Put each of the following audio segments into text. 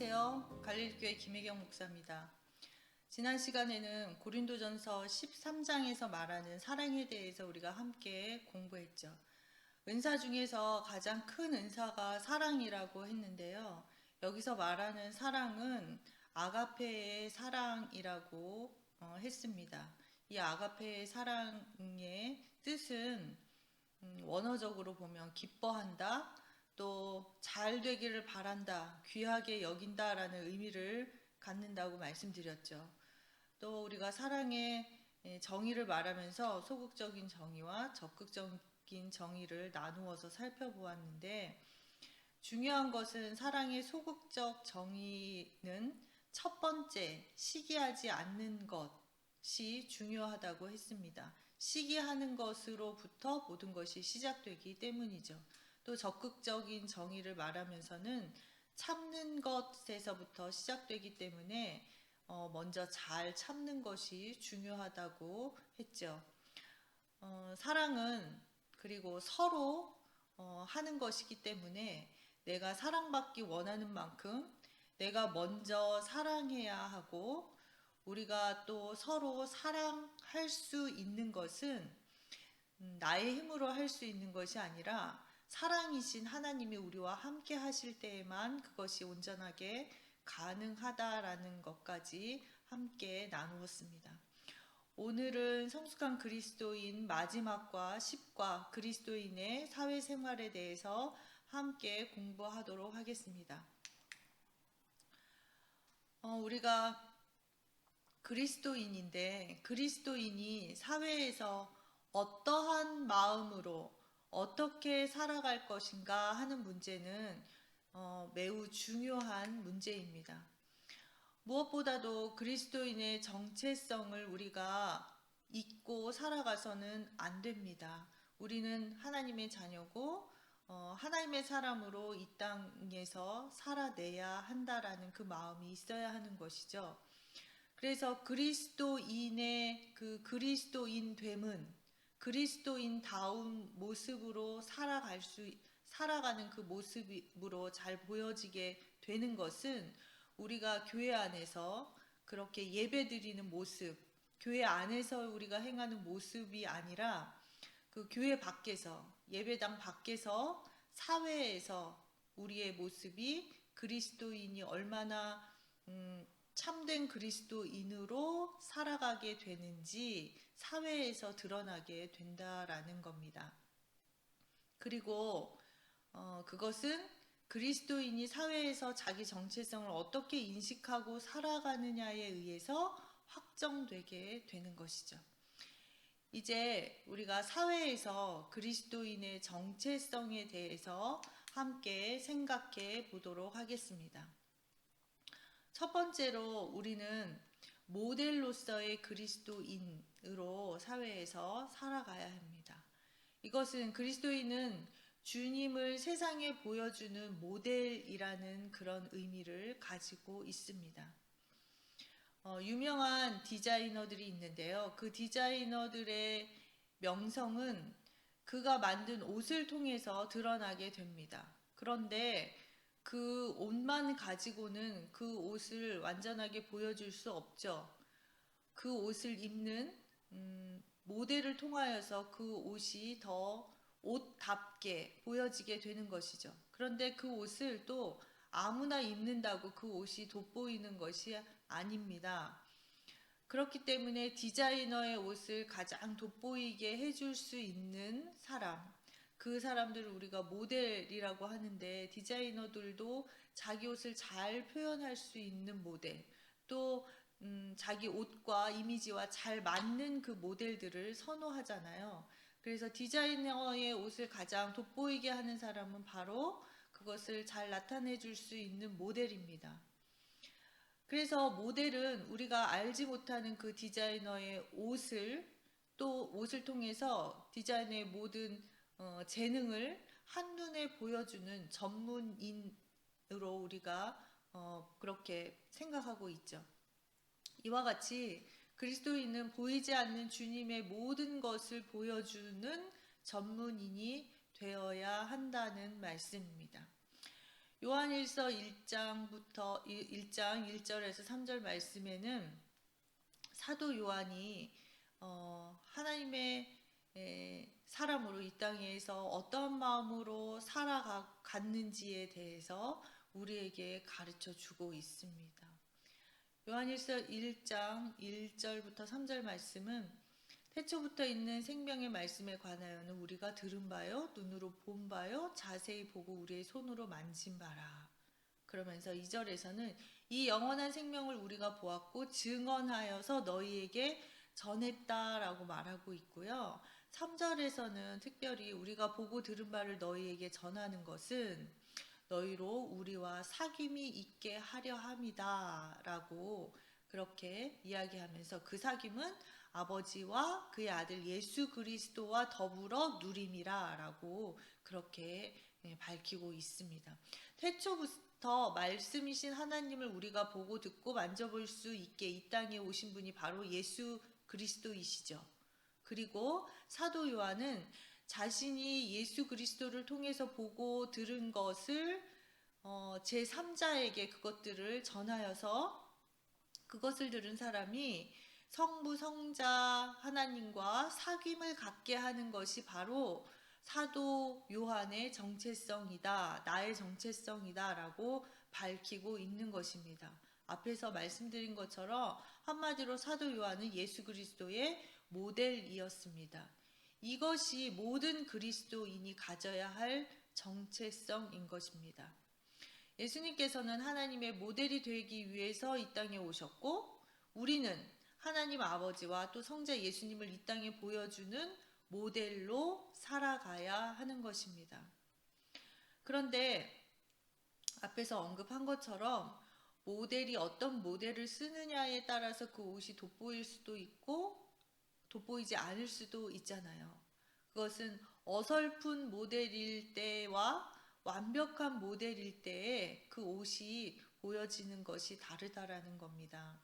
안녕하세요. 갈릴교회 김혜경 목사입니다. 지난 시간에는 고린도전서 13장에서 말하는 사랑에 대해서 우리가 함께 공부했죠. 은사 중에서 가장 큰 은사가 사랑이라고 했는데요. 여기서 말하는 사랑은 아가페의 사랑이라고 했습니다. 이 아가페의 사랑의 뜻은 원어적으로 보면 기뻐한다, 또 잘 되기를 바란다, 귀하게 여긴다 라는 의미를 갖는다고 말씀드렸죠. 또 우리가 사랑의 정의를 말하면서 소극적인 정의와 적극적인 정의를 나누어서 살펴보았는데, 중요한 것은 사랑의 소극적 정의는 첫 번째, 시기하지 않는 것이 중요하다고 했습니다. 시기하는 것으로부터 모든 것이 시작되기 때문이죠. 또 적극적인 정의를 말하면서는 참는 것에서부터 시작되기 때문에 먼저 잘 참는 것이 중요하다고 했죠. 사랑은 그리고 서로 하는 것이기 때문에 내가 사랑받기 원하는 만큼 내가 먼저 사랑해야 하고, 우리가 또 서로 사랑할 수 있는 것은 나의 힘으로 할 수 있는 것이 아니라 사랑이신 하나님이 우리와 함께 하실 때에만 그것이 온전하게 가능하다라는 것까지 함께 나누었습니다. 오늘은 성숙한 그리스도인 마지막과 10과 그리스도인의 사회생활에 대해서 함께 공부하도록 하겠습니다. 우리가 그리스도인인데, 그리스도인이 사회에서 어떠한 마음으로 어떻게 살아갈 것인가 하는 문제는 매우 중요한 문제입니다. 무엇보다도 그리스도인의 정체성을 우리가 잊고 살아가서는 안 됩니다. 우리는 하나님의 자녀고 하나님의 사람으로 이 땅에서 살아내야 한다라는 그 마음이 있어야 하는 것이죠. 그래서 그리스도인의 그 그리스도인됨은 그리스도인다운 모습으로 살아가는 그 모습으로 잘 보여지게 되는 것은 우리가 교회 안에서 그렇게 예배드리는 모습, 교회 안에서 우리가 행하는 모습이 아니라 그 교회 밖에서, 예배당 밖에서, 사회에서 우리의 모습이 그리스도인이 얼마나 참된 그리스도인으로 살아가게 되는지 사회에서 드러나게 된다라는 겁니다. 그리고 그것은 그리스도인이 사회에서 자기 정체성을 어떻게 인식하고 살아가느냐에 의해서 확정되게 되는 것이죠. 이제 우리가 사회에서 그리스도인의 정체성에 대해서 함께 생각해 보도록 하겠습니다. 첫 번째로 우리는 모델로서의 그리스도인으로 사회에서 살아가야 합니다. 이것은 그리스도인은 주님을 세상에 보여주는 모델이라는 그런 의미를 가지고 있습니다. 유명한 디자이너들이 있는데요. 그 디자이너들의 명성은 그가 만든 옷을 통해서 드러나게 됩니다. 그런데 그 옷만 가지고는 그 옷을 완전하게 보여줄 수 없죠. 그 옷을 입는 모델을 통하여서 그 옷이 더 옷답게 보여지게 되는 것이죠. 그런데 그 옷을 또 아무나 입는다고 그 옷이 돋보이는 것이 아닙니다. 그렇기 때문에 디자이너의 옷을 가장 돋보이게 해줄 수 있는 사람, 그 사람들을 우리가 모델이라고 하는데, 디자이너들도 자기 옷을 잘 표현할 수 있는 모델, 또 자기 옷과 이미지와 잘 맞는 그 모델들을 선호하잖아요. 그래서 디자이너의 옷을 가장 돋보이게 하는 사람은 바로 그것을 잘 나타내 줄 수 있는 모델입니다. 그래서 모델은 우리가 알지 못하는 그 디자이너의 옷을 통해서 디자이너의 모든 재능을 한눈에 보여주는 전문인으로 우리가 그렇게 생각하고 있죠. 이와 같이 그리스도인은 보이지 않는 주님의 모든 것을 보여주는 전문인이 되어야 한다는 말씀입니다. 요한일서 1장부터 1장 1절에서 3절 말씀에는 사도 요한이 하나님의 사람으로 이 땅에서 어떤 마음으로 살아갔는지에 대해서 우리에게 가르쳐 주고 있습니다. 요한일서 1장 1절부터 3절 말씀은 태초부터 있는 생명의 말씀에 관하여는 우리가 들은 바요, 눈으로 본 바요, 자세히 보고 우리의 손으로 만진 바라. 그러면서 2절에서는 이 영원한 생명을 우리가 보았고 증언하여서 너희에게 전했다라고 말하고 있고요. 3절에서는 특별히 우리가 보고 들은 바를 너희에게 전하는 것은 너희로 우리와 사귐이 있게 하려 함이다 라고 그렇게 이야기하면서 그 사귐은 아버지와 그의 아들 예수 그리스도와 더불어 누림이라 라고 그렇게 밝히고 있습니다. 태초부터 말씀이신 하나님을 우리가 보고 듣고 만져볼 수 있게 이 땅에 오신 분이 바로 예수 그리스도이시죠. 그리고 사도 요한은 자신이 예수 그리스도를 통해서 보고 들은 것을 제3자에게 그것들을 전하여서 그것을 들은 사람이 성부 성자 하나님과 사귐을 갖게 하는 것이 바로 사도 요한의 정체성이다, 나의 정체성이다 라고 밝히고 있는 것입니다. 앞에서 말씀드린 것처럼 한마디로 사도 요한은 예수 그리스도의 모델이었습니다. 이것이 모든 그리스도인이 가져야 할 정체성인 것입니다. 예수님께서는 하나님의 모델이 되기 위해서 이 땅에 오셨고 우리는 하나님 아버지와 또 성자 예수님을 이 땅에 보여주는 모델로 살아가야 하는 것입니다. 그런데 앞에서 언급한 것처럼 모델이 어떤 모델을 쓰느냐에 따라서 그 옷이 돋보일 수도 있고 돋보이지 않을 수도 있잖아요. 그것은 어설픈 모델일 때와 완벽한 모델일 때에 그 옷이 보여지는 것이 다르다라는 겁니다.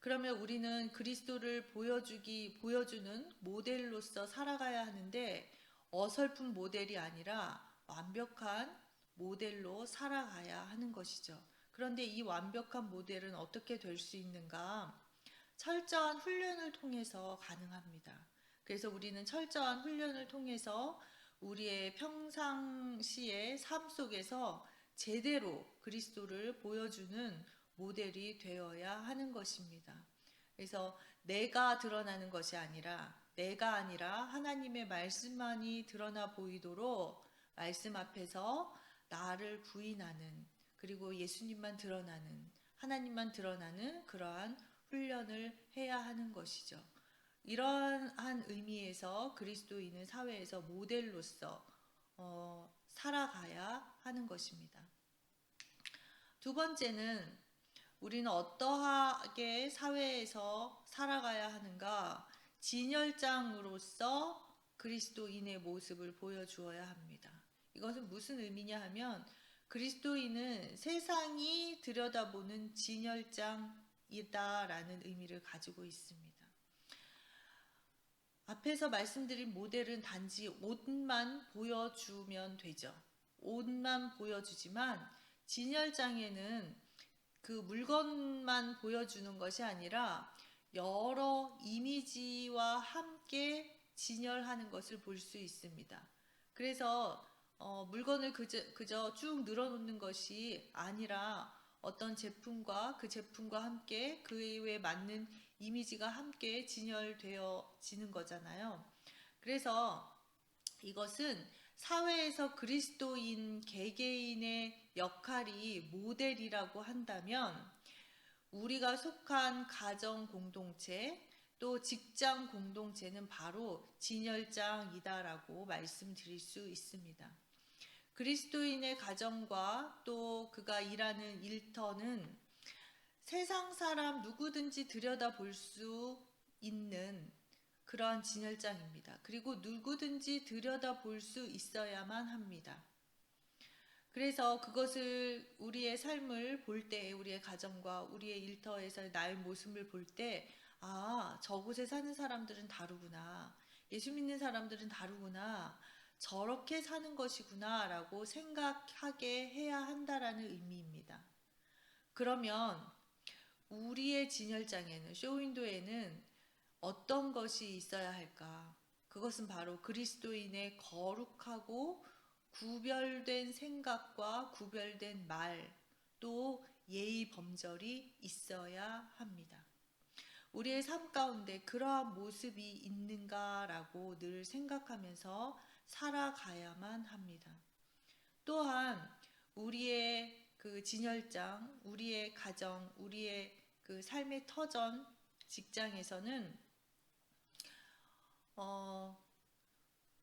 그러면 우리는 그리스도를 보여주는 모델로서 살아가야 하는데 어설픈 모델이 아니라 완벽한 모델로 살아가야 하는 것이죠. 그런데 이 완벽한 모델은 어떻게 될 수 있는가? 철저한 훈련을 통해서 가능합니다. 그래서 우리는 철저한 훈련을 통해서 우리의 평상시의 삶 속에서 제대로 그리스도를 보여주는 모델이 되어야 하는 것입니다. 그래서 내가 드러나는 것이 아니라 내가 아니라 하나님의 말씀만이 드러나 보이도록 말씀 앞에서 나를 부인하는 그리고 예수님만 드러나는 하나님만 드러나는 그러한 훈련을 해야 하는 것이죠. 이러한 의미에서 그리스도인은 사회에서 모델로서 살아가야 하는 것입니다. 두 번째는 우리는 어떠하게 사회에서 살아가야 하는가? 진열장으로서 그리스도인의 모습을 보여주어야 합니다. 이것은 무슨 의미냐 하면 그리스도인은 세상이 들여다보는 진열장이다라는 의미를 가지고 있습니다. 앞에서 말씀드린 모델은 단지 옷만 보여주면 되죠. 옷만 보여주지만 진열장에는 그 물건만 보여주는 것이 아니라 여러 이미지와 함께 진열하는 것을 볼 수 있습니다. 그래서 물건을 그저 쭉 늘어놓는 것이 아니라 어떤 제품과 그 제품과 함께 그에 맞는 이미지가 함께 진열되어지는 거잖아요. 그래서 이것은 사회에서 그리스도인 개개인의 역할이 모델이라고 한다면 우리가 속한 가정 공동체 또 직장 공동체는 바로 진열장이다라고 말씀드릴 수 있습니다. 그리스도인의 가정과 또 그가 일하는 일터는 세상 사람 누구든지 들여다볼 수 있는 그러한 진열장입니다. 그리고 누구든지 들여다볼 수 있어야만 합니다. 그래서 그것을 우리의 삶을 볼 때, 우리의 가정과 우리의 일터에서 나의 모습을 볼 때, 아, 저곳에 사는 사람들은 다르구나. 예수 믿는 사람들은 다르구나. 저렇게 사는 것이구나라고 생각하게 해야 한다라는 의미입니다. 그러면 우리의 진열장에는, 쇼윈도에는 어떤 것이 있어야 할까? 그것은 바로 그리스도인의 거룩하고 구별된 생각과 구별된 말, 또 예의 범절이 있어야 합니다. 우리의 삶 가운데 그러한 모습이 있는가라고 늘 생각하면서 살아가야만 합니다. 또한 우리의 그 진열장, 우리의 가정, 우리의 그 삶의 터전, 직장에서는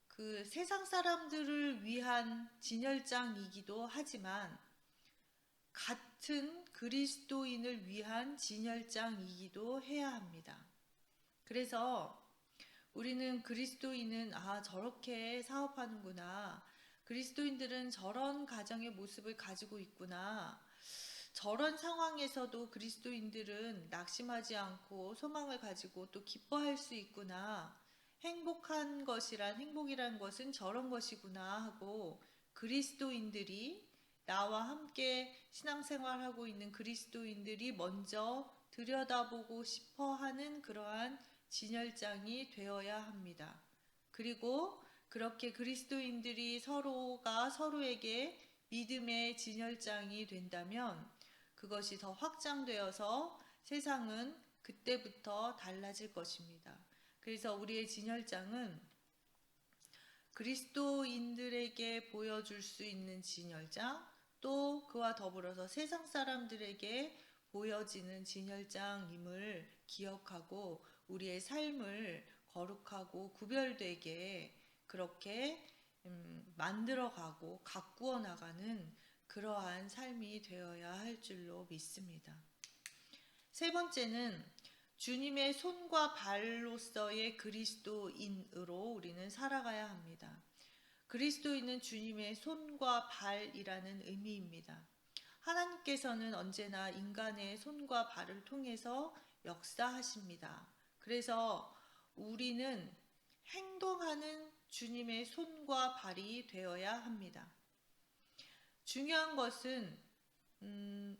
그 세상 사람들을 위한 진열장이기도 하지만 같은 그리스도인을 위한 진열장이기도 해야 합니다. 그래서 우리는 그리스도인은 저렇게 사업하는구나. 그리스도인들은 저런 가정의 모습을 가지고 있구나. 저런 상황에서도 그리스도인들은 낙심하지 않고 소망을 가지고 또 기뻐할 수 있구나. 행복이란 것은 저런 것이구나 하고 그리스도인들이 나와 함께 신앙생활하고 있는 그리스도인들이 먼저 들여다보고 싶어 하는 그러한 진열장이 되어야 합니다. 그리고 그렇게 그리스도인들이 서로가 서로에게 믿음의 진열장이 된다면 그것이 더 확장되어서 세상은 그때부터 달라질 것입니다. 그래서 우리의 진열장은 그리스도인들에게 보여줄 수 있는 진열장, 또 그와 더불어서 세상 사람들에게 보여지는 진열장임을 기억하고 우리의 삶을 거룩하고 구별되게 그렇게 만들어가고 가꾸어 나가는 그러한 삶이 되어야 할 줄로 믿습니다. 세 번째는 주님의 손과 발로서의 그리스도인으로 우리는 살아가야 합니다. 그리스도인은 주님의 손과 발이라는 의미입니다. 하나님께서는 언제나 인간의 손과 발을 통해서 역사하십니다. 그래서 우리는 행동하는 주님의 손과 발이 되어야 합니다. 중요한 것은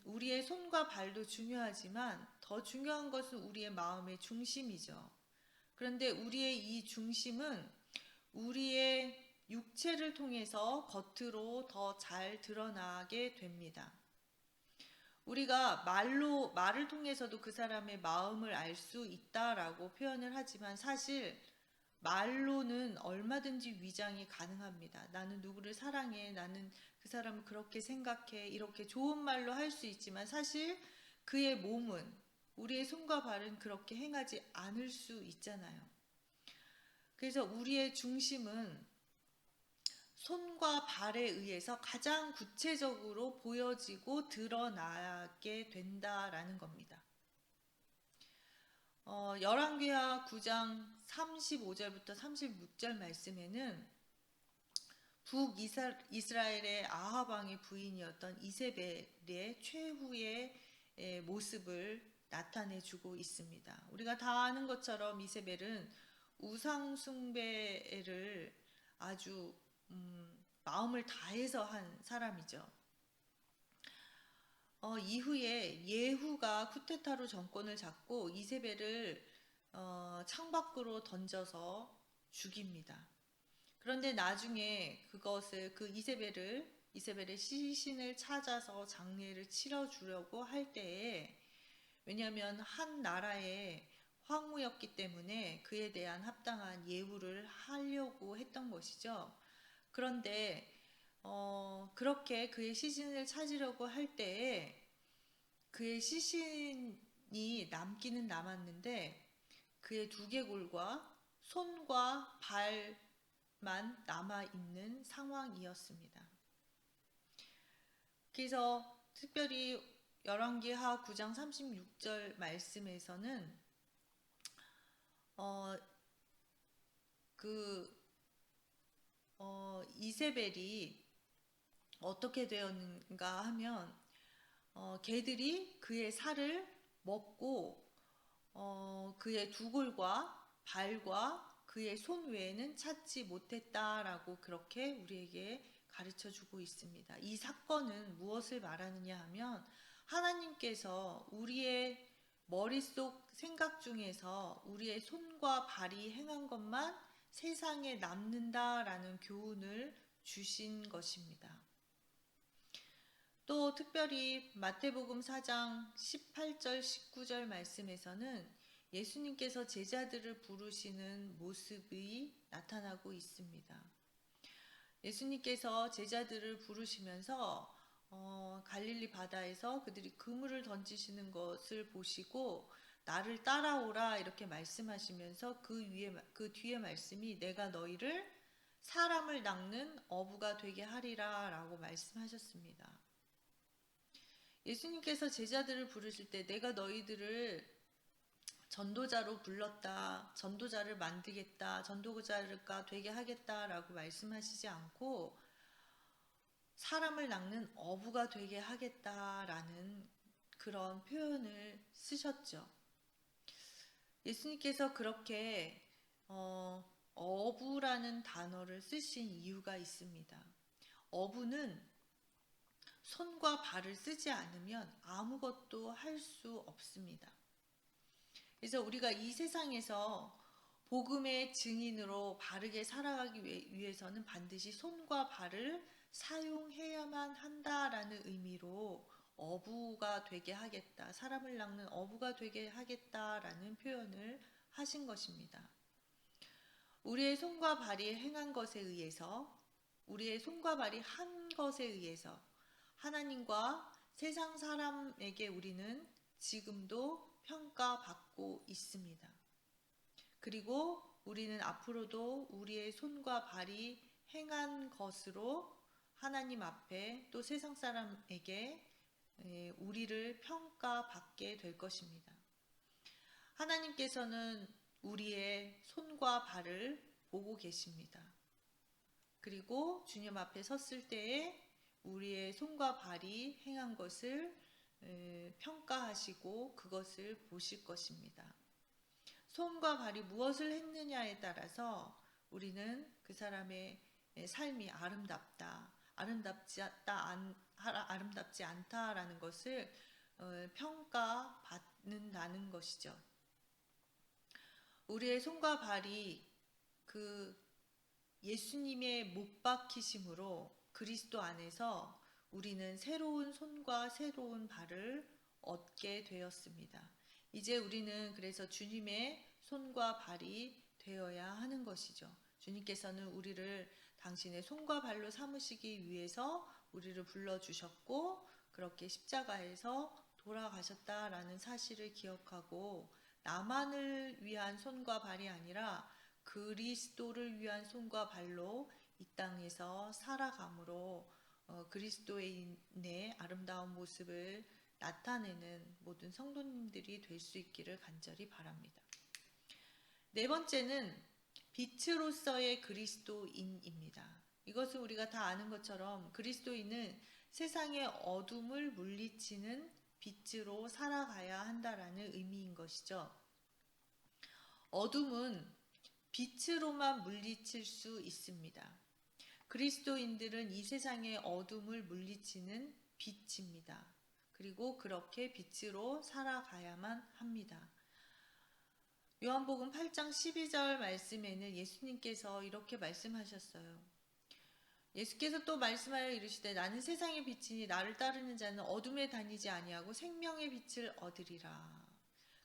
우리의 손과 발도 중요하지만 더 중요한 것은 우리의 마음의 중심이죠. 그런데 우리의 이 중심은 우리의 육체를 통해서 겉으로 더 잘 드러나게 됩니다. 우리가 말을 통해서도 그 사람의 마음을 알 수 있다라고 표현을 하지만 사실 말로는 얼마든지 위장이 가능합니다. 나는 누구를 사랑해, 나는 그 사람을 그렇게 생각해, 이렇게 좋은 말로 할 수 있지만 사실 그의 몸은, 우리의 손과 발은 그렇게 행하지 않을 수 있잖아요. 그래서 우리의 중심은 손과 발에 의해서 가장 구체적으로 보여지고 드러나게 된다라는 겁니다. 열왕기하 9장 35절부터 36절 말씀에는 북이스라엘의 아합 왕의 부인이었던 이세벨의 최후의 모습을 나타내 주고 있습니다. 우리가 다 아는 것처럼 이세벨은 우상 숭배를 아주 마음을 다해서 한 사람이죠. 이후에 예후가 쿠데타로 정권을 잡고 이세벨을 창밖으로 던져서 죽입니다. 그런데 나중에 그 이세벨의 시신을 찾아서 장례를 치러주려고 할 때에, 왜냐하면 한 나라의 황후였기 때문에 그에 대한 합당한 예우를 하려고 했던 것이죠. 그런데 그렇게 그의 시신을 찾으려고 할 때에 그의 시신이 남기는 남았는데 그의 두개골과 손과 발만 남아있는 상황이었습니다. 그래서 특별히 열왕기하 9장 36절 말씀에서는 이세벨이 어떻게 되었는가 하면 개들이 그의 살을 먹고 그의 두골과 발과 그의 손 외에는 찾지 못했다라고 그렇게 우리에게 가르쳐 주고 있습니다. 이 사건은 무엇을 말하느냐 하면 하나님께서 우리의 머릿속 생각 중에서 우리의 손과 발이 행한 것만 세상에 남는다라는 교훈을 주신 것입니다. 또 특별히 마태복음 4장 18절 19절 말씀에서는 예수님께서 제자들을 부르시는 모습이 나타나고 있습니다. 예수님께서 제자들을 부르시면서 갈릴리 바다에서 그들이 그물을 던지시는 것을 보시고 나를 따라오라 이렇게 말씀하시면서 그 뒤에 말씀이 내가 너희를 사람을 낚는 어부가 되게 하리라 라고 말씀하셨습니다. 예수님께서 제자들을 부르실 때 내가 너희들을 전도자로 불렀다, 전도자를 만들겠다, 전도자가 되게 하겠다라고 말씀하시지 않고 사람을 낚는 어부가 되게 하겠다라는 그런 표현을 쓰셨죠. 예수님께서 그렇게 어부라는 단어를 쓰신 이유가 있습니다. 어부는 손과 발을 쓰지 않으면 아무것도 할 수 없습니다. 그래서 우리가 이 세상에서 복음의 증인으로 바르게 살아가기 위해서는 반드시 손과 발을 사용해야만 한다라는 의미로 어부가 되게 하겠다, 사람을 낚는 어부가 되게 하겠다라는 표현을 하신 것입니다. 우리의 손과 발이 행한 것에 의해서, 우리의 손과 발이 한 것에 의해서 하나님과 세상 사람에게 우리는 지금도 평가받고 있습니다. 그리고 우리는 앞으로도 우리의 손과 발이 행한 것으로 하나님 앞에 또 세상 사람에게 우리를 평가받게 될 것입니다. 하나님께서는 우리의 손과 발을 보고 계십니다. 그리고 주님 앞에 섰을 때에 우리의 손과 발이 행한 것을 평가하시고 그것을 보실 것입니다. 손과 발이 무엇을 했느냐에 따라서 우리는 그 사람의 삶이 아름답다, 아름답지 않다라는 것을 평가받는다는 것이죠. 우리의 손과 발이 그 예수님의 못 박히심으로 그리스도 안에서 우리는 새로운 손과 새로운 발을 얻게 되었습니다. 이제 우리는 그래서 주님의 손과 발이 되어야 하는 것이죠. 주님께서는 우리를 당신의 손과 발로 삼으시기 위해서 우리를 불러주셨고 그렇게 십자가에서 돌아가셨다라는 사실을 기억하고 나만을 위한 손과 발이 아니라 그리스도를 위한 손과 발로 이 땅에서 살아감으로 그리스도인의 아름다운 모습을 나타내는 모든 성도님들이 될 수 있기를 간절히 바랍니다. 네 번째는 빛으로서의 그리스도인입니다. 이것은 우리가 다 아는 것처럼 그리스도인은 세상의 어둠을 물리치는 빛으로 살아가야 한다라는 의미인 것이죠. 어둠은 빛으로만 물리칠 수 있습니다. 그리스도인들은 이 세상의 어둠을 물리치는 빛입니다. 그리고 그렇게 빛으로 살아가야만 합니다. 요한복음 8장 12절 말씀에는 예수님께서 이렇게 말씀하셨어요. 예수께서 또 말씀하여 이르시되 나는 세상의 빛이니 나를 따르는 자는 어둠에 다니지 아니하고 생명의 빛을 얻으리라.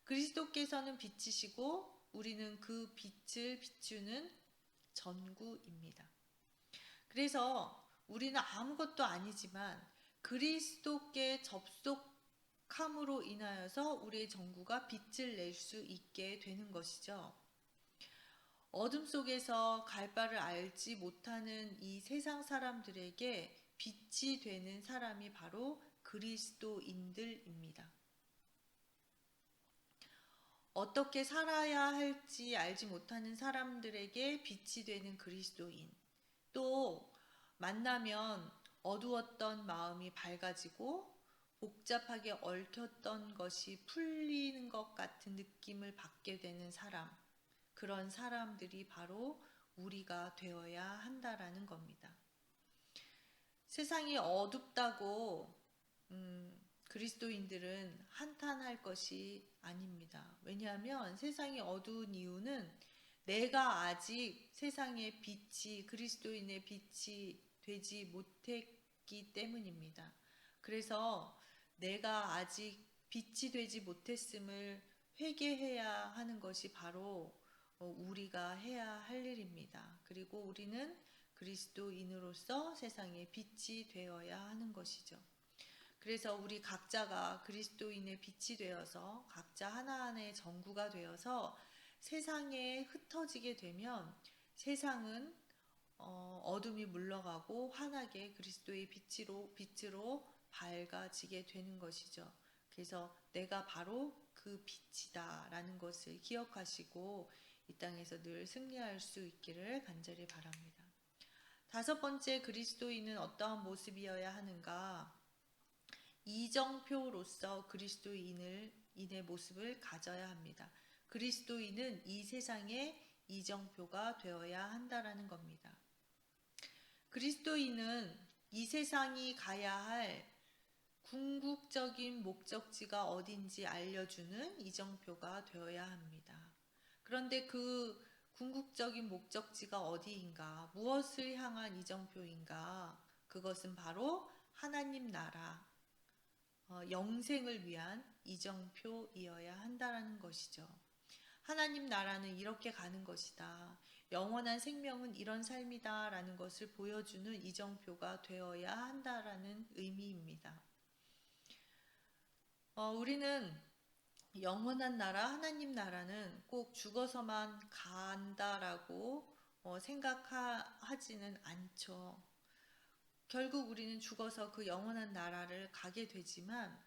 그리스도께서는 빛이시고 우리는 그 빛을 비추는 전구입니다. 그래서 우리는 아무것도 아니지만 그리스도께 접속함으로 인하여서 우리의 전구가 빛을 낼 수 있게 되는 것이죠. 어둠 속에서 갈 바를 알지 못하는 이 세상 사람들에게 빛이 되는 사람이 바로 그리스도인들입니다. 어떻게 살아야 할지 알지 못하는 사람들에게 빛이 되는 그리스도인, 또 만나면 어두웠던 마음이 밝아지고 복잡하게 얽혔던 것이 풀리는 것 같은 느낌을 받게 되는 사람, 그런 사람들이 바로 우리가 되어야 한다라는 겁니다. 세상이 어둡다고 그리스도인들은 한탄할 것이 아닙니다. 왜냐하면 세상이 어두운 이유는 내가 아직 세상의 빛이, 그리스도인의 빛이 되지 못했기 때문입니다. 그래서 내가 아직 빛이 되지 못했음을 회개해야 하는 것이 바로 우리가 해야 할 일입니다. 그리고 우리는 그리스도인으로서 세상의 빛이 되어야 하는 것이죠. 그래서 우리 각자가 그리스도인의 빛이 되어서 각자 하나하나의 전구가 되어서 세상에 흩어지게 되면 세상은 어둠이 물러가고 환하게 그리스도의 빛으로 밝아지게 되는 것이죠. 그래서 내가 바로 그 빛이다 라는 것을 기억하시고 이 땅에서 늘 승리할 수 있기를 간절히 바랍니다. 다섯 번째, 그리스도인은 어떠한 모습이어야 하는가? 이정표로서 그리스도인의 모습을 가져야 합니다. 그리스도인은 이 세상의 이정표가 되어야 한다라는 겁니다. 그리스도인은 이 세상이 가야 할 궁극적인 목적지가 어딘지 알려주는 이정표가 되어야 합니다. 그런데 그 궁극적인 목적지가 어디인가? 무엇을 향한 이정표인가? 그것은 바로 하나님 나라, 영생을 위한 이정표이어야 한다라는 것이죠. 하나님 나라는 이렇게 가는 것이다. 영원한 생명은 이런 삶이다 라는 것을 보여주는 이정표가 되어야 한다라는 의미입니다. 우리는 영원한 나라, 하나님 나라는 꼭 죽어서만 간다라고 생각하지는 않죠. 결국 우리는 죽어서 그 영원한 나라를 가게 되지만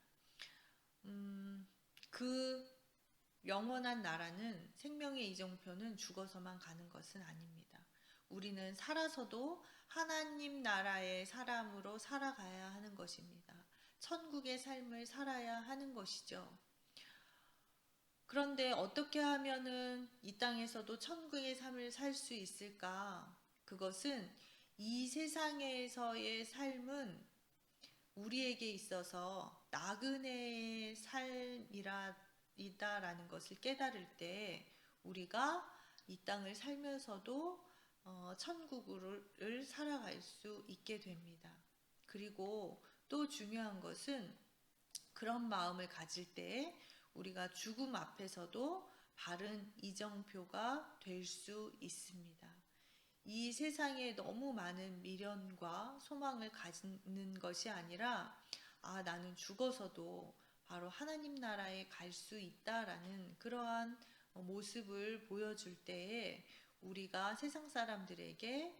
그 영원한 나라는 생명의 이정표는 죽어서만 가는 것은 아닙니다. 우리는 살아서도 하나님 나라의 사람으로 살아가야 하는 것입니다. 천국의 삶을 살아야 하는 것이죠. 그런데 어떻게 하면은 이 땅에서도 천국의 삶을 살 수 있을까? 그것은 이 세상에서의 삶은 우리에게 있어서 나그네의 삶이다라는 것을 깨달을 때 우리가 이 땅을 살면서도 천국을 살아갈 수 있게 됩니다. 그리고 또 중요한 것은 그런 마음을 가질 때 우리가 죽음 앞에서도 바른 이정표가 될 수 있습니다. 이 세상에 너무 많은 미련과 소망을 가지는 것이 아니라 나는 죽어서도 바로 하나님 나라에 갈 수 있다라는 그러한 모습을 보여줄 때에 우리가 세상 사람들에게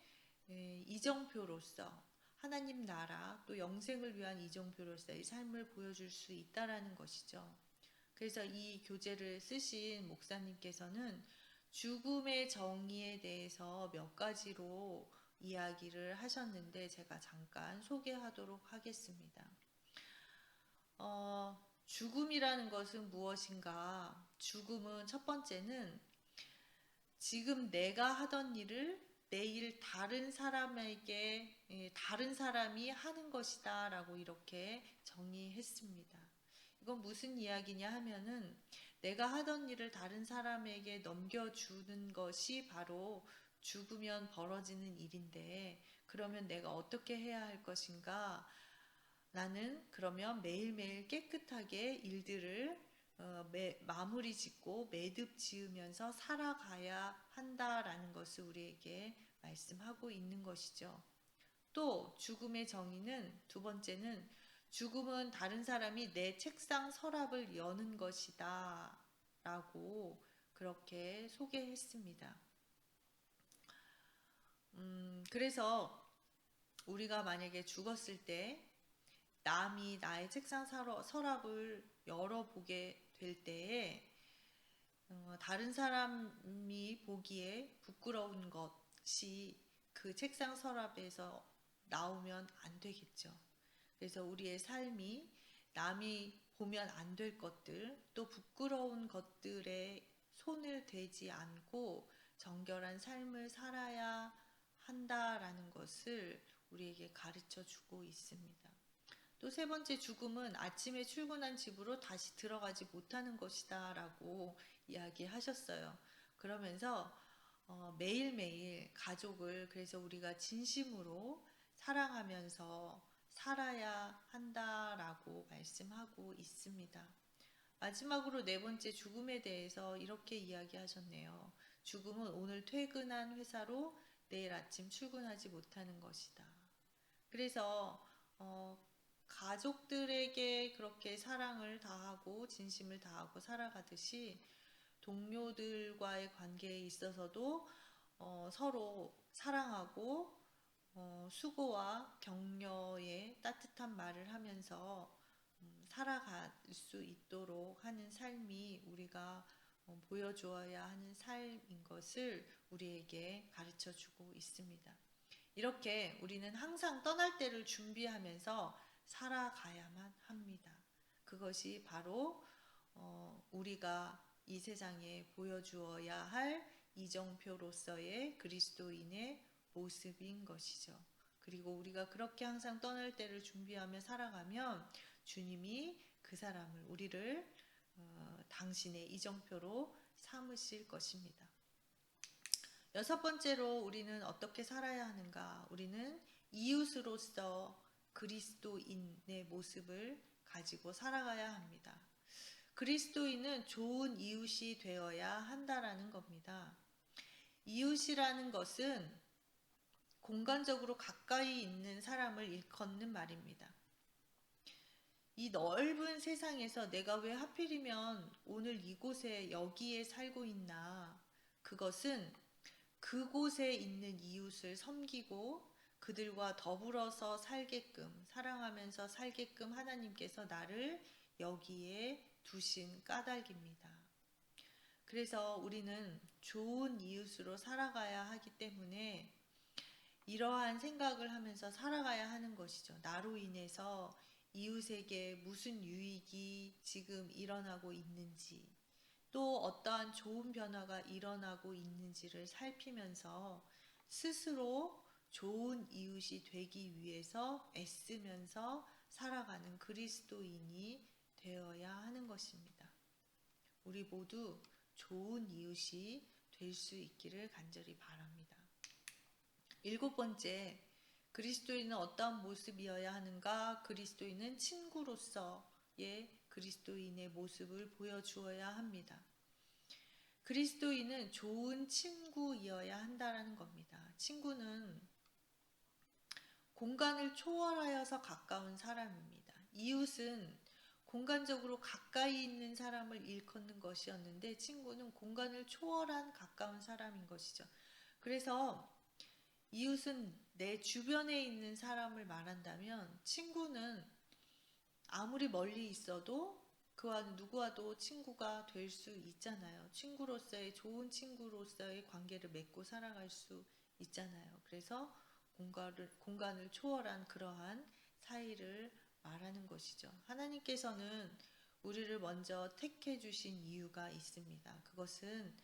이정표로서 하나님 나라 또 영생을 위한 이정표로서의 삶을 보여줄 수 있다라는 것이죠. 그래서 이 교재를 쓰신 목사님께서는 죽음의 정의에 대해서 몇 가지로 이야기를 하셨는데 제가 잠깐 소개하도록 하겠습니다. 죽음이라는 것은 무엇인가? 죽음은 첫 번째는 지금 내가 하던 일을 내일 다른 사람에게 다른 사람이 하는 것이다 라고 이렇게 정의했습니다. 이건 무슨 이야기냐 하면은 내가 하던 일을 다른 사람에게 넘겨주는 것이 바로 죽으면 벌어지는 일인데 그러면 내가 어떻게 해야 할 것인가? 나는 그러면 매일매일 깨끗하게 일들을 마무리 짓고 매듭 지으면서 살아가야 한다라는 것을 우리에게 말씀하고 있는 것이죠. 또 죽음의 정의는 두 번째는 죽음은 다른 사람이 내 책상 서랍을 여는 것이다 라고 그렇게 소개했습니다. 그래서 우리가 만약에 죽었을 때 남이 나의 책상 서랍을 열어보게 될 때에 다른 사람이 보기에 부끄러운 것이 그 책상 서랍에서 나오면 안 되겠죠. 그래서 우리의 삶이 남이 보면 안 될 것들 또 부끄러운 것들에 손을 대지 않고 정결한 삶을 살아야 한다라는 것을 우리에게 가르쳐 주고 있습니다. 또 세 번째 죽음은 아침에 출근한 집으로 다시 들어가지 못하는 것이다 라고 이야기하셨어요. 그러면서 매일매일 가족을 그래서 우리가 진심으로 사랑하면서 살아야 한다라고 말씀하고 있습니다. 마지막으로 네 번째 죽음에 대해서 이렇게 이야기하셨네요. 죽음은 오늘 퇴근한 회사로 내일 아침 출근하지 못하는 것이다. 그래서 가족들에게 그렇게 사랑을 다하고 진심을 다하고 살아가듯이 동료들과의 관계에 있어서도 서로 사랑하고 수고와 격려의 따뜻한 말을 하면서 살아갈 수 있도록 하는 삶이 우리가 보여주어야 하는 삶인 것을 우리에게 가르쳐 주고 있습니다. 이렇게 우리는 항상 떠날 때를 준비하면서 살아가야만 합니다. 그것이 바로 우리가 이 세상에 보여주어야 할 이정표로서의 그리스도인의 모습인 것이죠. 그리고 우리가 그렇게 항상 떠날 때를 준비하며 살아가면 주님이 그 사람을 우리를 당신의 이정표로 삼으실 것입니다. 여섯 번째로 우리는 어떻게 살아야 하는가? 우리는 이웃으로서 그리스도인의 모습을 가지고 살아가야 합니다. 그리스도인은 좋은 이웃이 되어야 한다라는 겁니다. 이웃이라는 것은 공간적으로 가까이 있는 사람을 일컫는 말입니다. 이 넓은 세상에서 내가 왜 하필이면 오늘 이곳에 여기에 살고 있나? 그것은 그곳에 있는 이웃을 섬기고 그들과 더불어서 살게끔 사랑하면서 살게끔 하나님께서 나를 여기에 두신 까닭입니다. 그래서 우리는 좋은 이웃으로 살아가야 하기 때문에 이러한 생각을 하면서 살아가야 하는 것이죠. 나로 인해서 이웃에게 무슨 유익이 지금 일어나고 있는지 또 어떠한 좋은 변화가 일어나고 있는지를 살피면서 스스로 좋은 이웃이 되기 위해서 애쓰면서 살아가는 그리스도인이 되어야 하는 것입니다. 우리 모두 좋은 이웃이 될 수 있기를 간절히 바랍니다. 일곱 번째, 그리스도인은 어떠한 모습이어야 하는가? 그리스도인은 친구로서의 그리스도인의 모습을 보여주어야 합니다. 그리스도인은 좋은 친구이어야 한다는 겁니다. 친구는 공간을 초월하여서 가까운 사람입니다. 이웃은 공간적으로 가까이 있는 사람을 일컫는 것이었는데 친구는 공간을 초월한 가까운 사람인 것이죠. 그래서 이웃은 내 주변에 있는 사람을 말한다면 친구는 아무리 멀리 있어도 그와 누구와도 친구가 될 수 있잖아요. 친구로서의 좋은 친구로서의 관계를 맺고 살아갈 수 있잖아요. 그래서 공간을 초월한 그러한 사이를 말하는 것이죠. 하나님께서는 우리를 먼저 택해 주신 이유가 있습니다. 그것은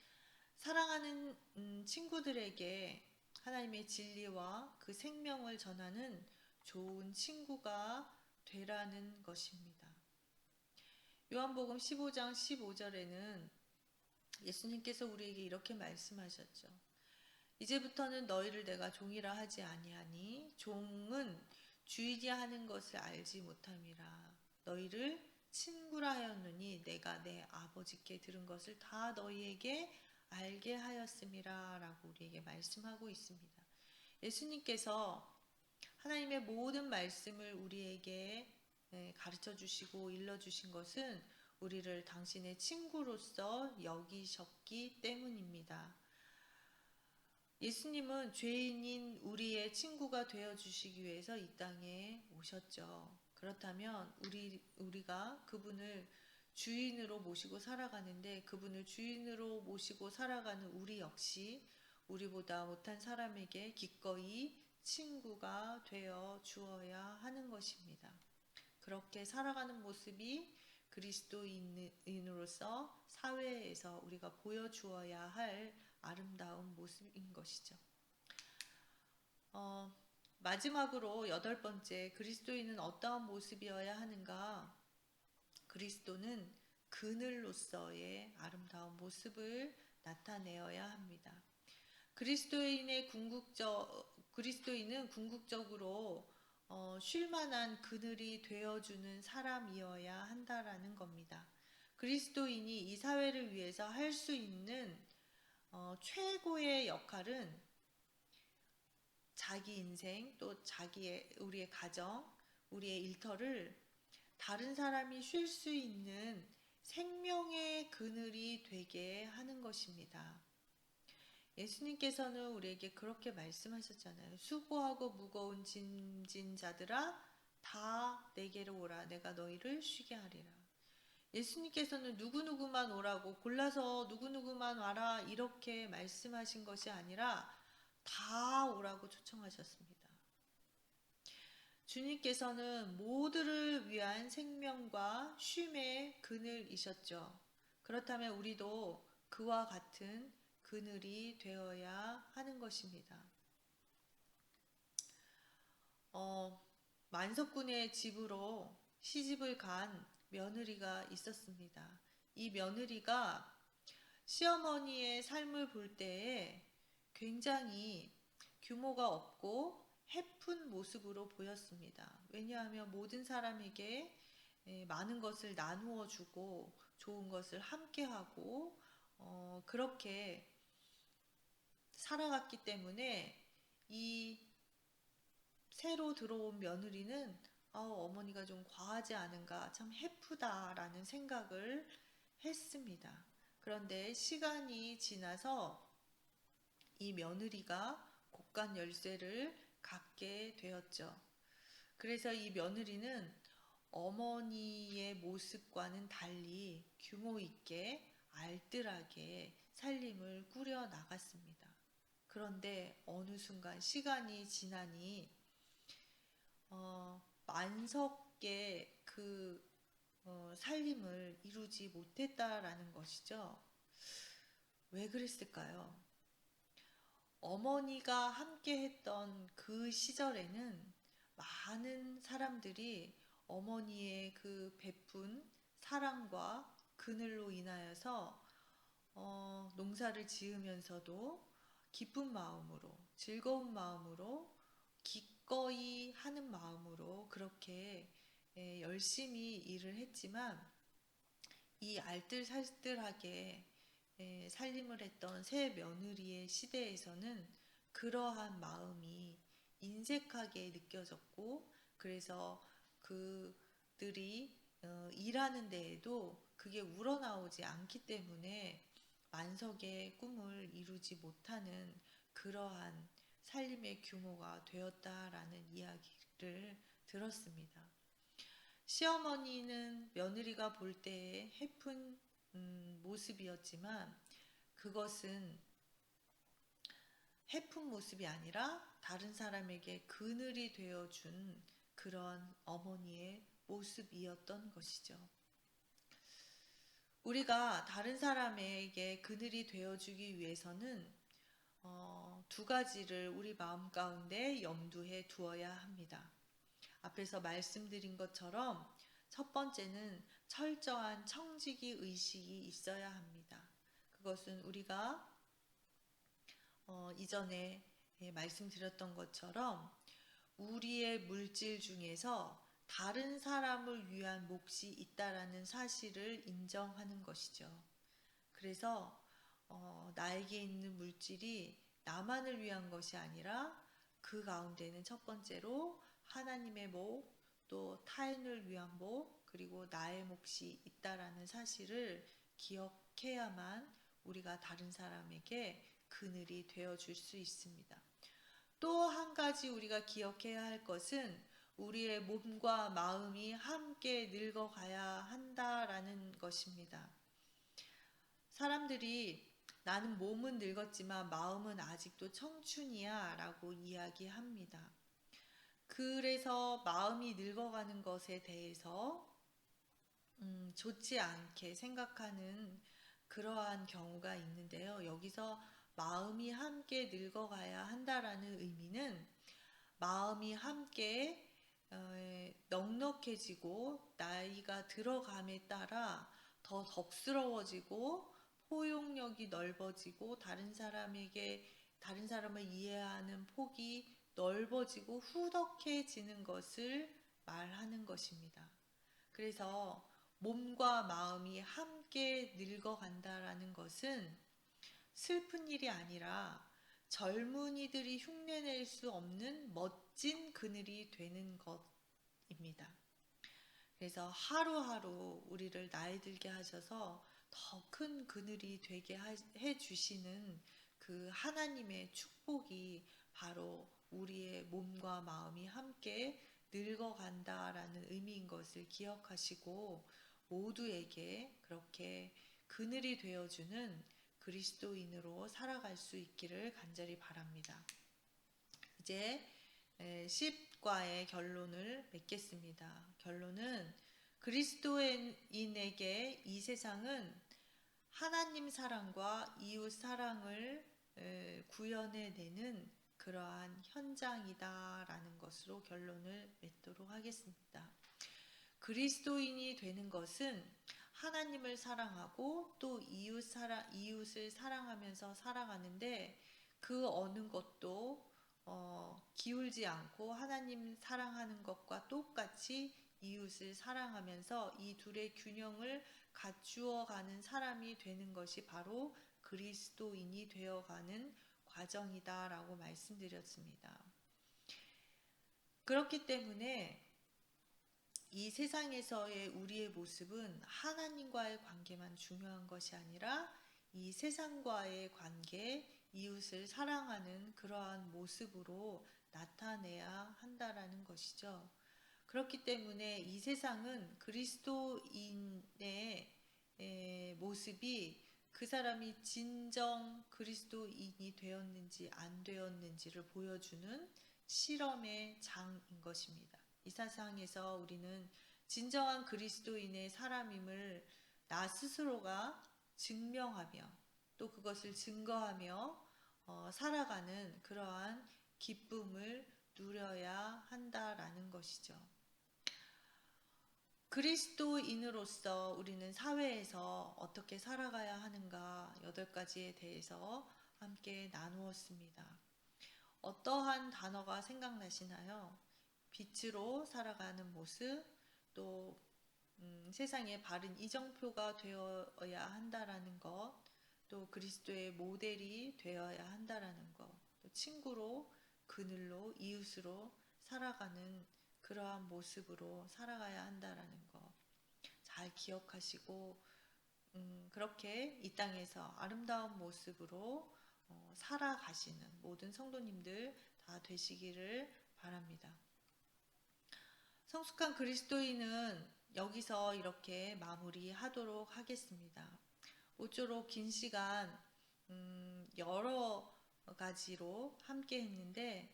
사랑하는 친구들에게 하나님의 진리와 그 생명을 전하는 좋은 친구가 되라는 것입니다. 요한복음 15장 15절에는 예수님께서 우리에게 이렇게 말씀하셨죠. 이제부터는 너희를 내가 종이라 하지 아니하니 종은 주인이 하는 것을 알지 못함이라. 너희를 친구라 하였느니 내가 내 아버지께 들은 것을 다 너희에게 알게 하였음이라 라고 우리에게 말씀하고 있습니다. 예수님께서 하나님의 모든 말씀을 우리에게 가르쳐 주시고 일러 주신 것은 우리를 당신의 친구로서 여기셨기 때문입니다. 예수님은 죄인인 우리의 친구가 되어 주시기 위해서 이 땅에 오셨죠. 그렇다면 우리가 그분을 주인으로 모시고 살아가는데 그분을 주인으로 모시고 살아가는 우리 역시 우리보다 못한 사람에게 기꺼이 친구가 되어 주어야 하는 것입니다. 그렇게 살아가는 모습이 그리스도인으로서 사회에서 우리가 보여주어야 할 아름다운 모습인 것이죠. 마지막으로 8번째, 그리스도인은 어떠한 모습이어야 하는가? 그리스도는 그늘로서의 아름다운 모습을 나타내어야 합니다. 그리스도인은 궁극적으로 쉴만한 그늘이 되어주는 사람이어야 한다라는 겁니다. 그리스도인이 이 사회를 위해서 할 수 있는 최고의 역할은 자기 인생, 또 우리의 가정, 우리의 일터를 다른 사람이 쉴 수 있는 생명의 그늘이 되게 하는 것입니다. 예수님께서는 우리에게 그렇게 말씀하셨잖아요. 수고하고 무거운 짐진 자들아 다 내게로 오라. 내가 너희를 쉬게 하리라. 예수님께서는 누구누구만 오라고, 골라서 누구누구만 와라 이렇게 말씀하신 것이 아니라 다 오라고 초청하셨습니다. 주님께서는 모두를 위한 생명과 쉼의 그늘이셨죠. 그렇다면 우리도 그와 같은 그늘이 되어야 하는 것입니다. 만석군의 집으로 시집을 간 며느리가 있었습니다. 이 며느리가 시어머니의 삶을 볼 때에 굉장히 규모가 없고 해픈 모습으로 보였습니다. 왜냐하면 모든 사람에게 많은 것을 나누어 주고 좋은 것을 함께하고 그렇게 살아갔기 때문에 이 새로 들어온 며느리는 어머니가 좀 과하지 않은가, 참 해프다라는 생각을 했습니다. 그런데 시간이 지나서 이 며느리가 곡간 열쇠를 갖게 되었죠. 그래서 이 며느리는 어머니의 모습과는 달리 규모 있게 알뜰하게 살림을 꾸려 나갔습니다. 그런데 어느 순간 시간이 지나니 만석의 그 살림을 이루지 못했다라는 것이죠. 왜 그랬을까요? 어머니가 함께 했던 그 시절에는 많은 사람들이 어머니의 그 베푼 사랑과 그늘로 인하여서 농사를 지으면서도 기쁜 마음으로, 즐거운 마음으로, 기꺼이 하는 마음으로 그렇게 열심히 일을 했지만 이 알뜰살뜰하게 살림을 했던 새 며느리의 시대에서는 그러한 마음이 인색하게 느껴졌고, 그래서 그들이 일하는 데에도 그게 우러나오지 않기 때문에 만석의 꿈을 이루지 못하는 그러한 살림의 규모가 되었다라는 이야기를 들었습니다. 시어머니는 며느리가 볼 때의 해픈 모습이었지만 그것은 해픈 모습이 아니라 다른 사람에게 그늘이 되어준 그런 어머니의 모습이었던 것이죠. 우리가 다른 사람에게 그늘이 되어주기 위해서는 두 가지를 우리 마음 가운데 염두에 두어야 합니다. 앞에서 말씀드린 것처럼 첫 번째는 철저한 청지기 의식이 있어야 합니다. 그것은 우리가 이전에 말씀드렸던 것처럼 우리의 물질 중에서 다른 사람을 위한 몫이 있다라는 사실을 인정하는 것이죠. 그래서 나에게 있는 물질이 나만을 위한 것이 아니라 그 가운데는 첫 번째로 하나님의 목, 또 타인을 위한 목, 그리고 나의 몫이 있다라는 사실을 기억해야만 우리가 다른 사람에게 그늘이 되어줄 수 있습니다. 또 한 가지 우리가 기억해야 할 것은 우리의 몸과 마음이 함께 늙어가야 한다라는 것입니다. 사람들이 나는 몸은 늙었지만 마음은 아직도 청춘이야 라고 이야기합니다. 그래서 마음이 늙어가는 것에 대해서 좋지 않게 생각하는 그러한 경우가 있는데요. 여기서 마음이 함께 늙어가야 한다라는 의미는 마음이 함께 넉넉해지고 나이가 들어감에 따라 더 덕스러워지고 포용력이 넓어지고 다른 사람을 이해하는 폭이 넓어지고 후덕해지는 것을 말하는 것입니다. 그래서 몸과 마음이 함께 늙어간다라는 것은 슬픈 일이 아니라 젊은이들이 흉내낼 수 없는 멋진 그늘이 되는 것입니다. 그래서 하루하루 우리를 나이 들게 하셔서 더 큰 그늘이 되게 해 주시는 그 하나님의 축복이 바로 우리의 몸과 마음이 함께 늙어간다라는 의미인 것을 기억하시고 모두에게 그렇게 그늘이 되어주는 그리스도인으로 살아갈 수 있기를 간절히 바랍니다. 이제 10과의 결론을 맺겠습니다. 결론은 그리스도인에게 이 세상은 하나님 사랑과 이웃 사랑을 구현해내는 그러한 현장이다라는 것으로 결론을 맺도록 하겠습니다. 그리스도인이 되는 것은 하나님을 사랑하고 또 이웃을 사랑하면서 살아가는데 그 어느 것도 기울지 않고 하나님 사랑하는 것과 똑같이 이웃을 사랑하면서 이 둘의 균형을 갖추어가는 사람이 되는 것이 바로 그리스도인이 되어가는 과정이다라고 말씀드렸습니다. 그렇기 때문에 이 세상에서의 우리의 모습은 하나님과의 관계만 중요한 것이 아니라 이 세상과의 관계, 이웃을 사랑하는 그러한 모습으로 나타내야 한다라는 것이죠. 그렇기 때문에 이 세상은 그리스도인의 모습이 그 사람이 진정 그리스도인이 되었는지 안 되었는지를 보여주는 실험의 장인 것입니다. 이 세상에서 우리는 진정한 그리스도인의 사람임을 나 스스로가 증명하며 또 그것을 증거하며 살아가는 그러한 기쁨을 누려야 한다라는 것이죠. 그리스도인으로서 우리는 사회에서 어떻게 살아가야 하는가 8가지에 대해서 함께 나누었습니다. 어떠한 단어가 생각나시나요? 빛으로 살아가는 모습, 또 세상의 바른 이정표가 되어야 한다라는 것, 또 그리스도의 모델이 되어야 한다라는 것, 또 친구로, 그늘로, 이웃으로 살아가는 그러한 모습으로 살아가야 한다라는 것 잘 기억하시고 그렇게 이 땅에서 아름다운 모습으로 살아가시는 모든 성도님들 다 되시기를 바랍니다. 성숙한 그리스도인은 여기서 이렇게 마무리하도록 하겠습니다. 모쪼록 긴 시간 여러 가지로 함께 했는데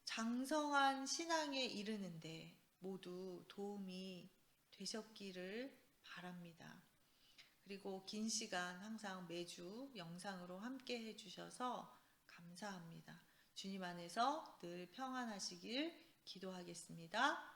장성한 신앙에 이르는데 모두 도움이 되셨기를 바랍니다. 그리고 긴 시간 항상 매주 영상으로 함께 해주셔서 감사합니다. 주님 안에서 늘 평안하시길 기도하겠습니다.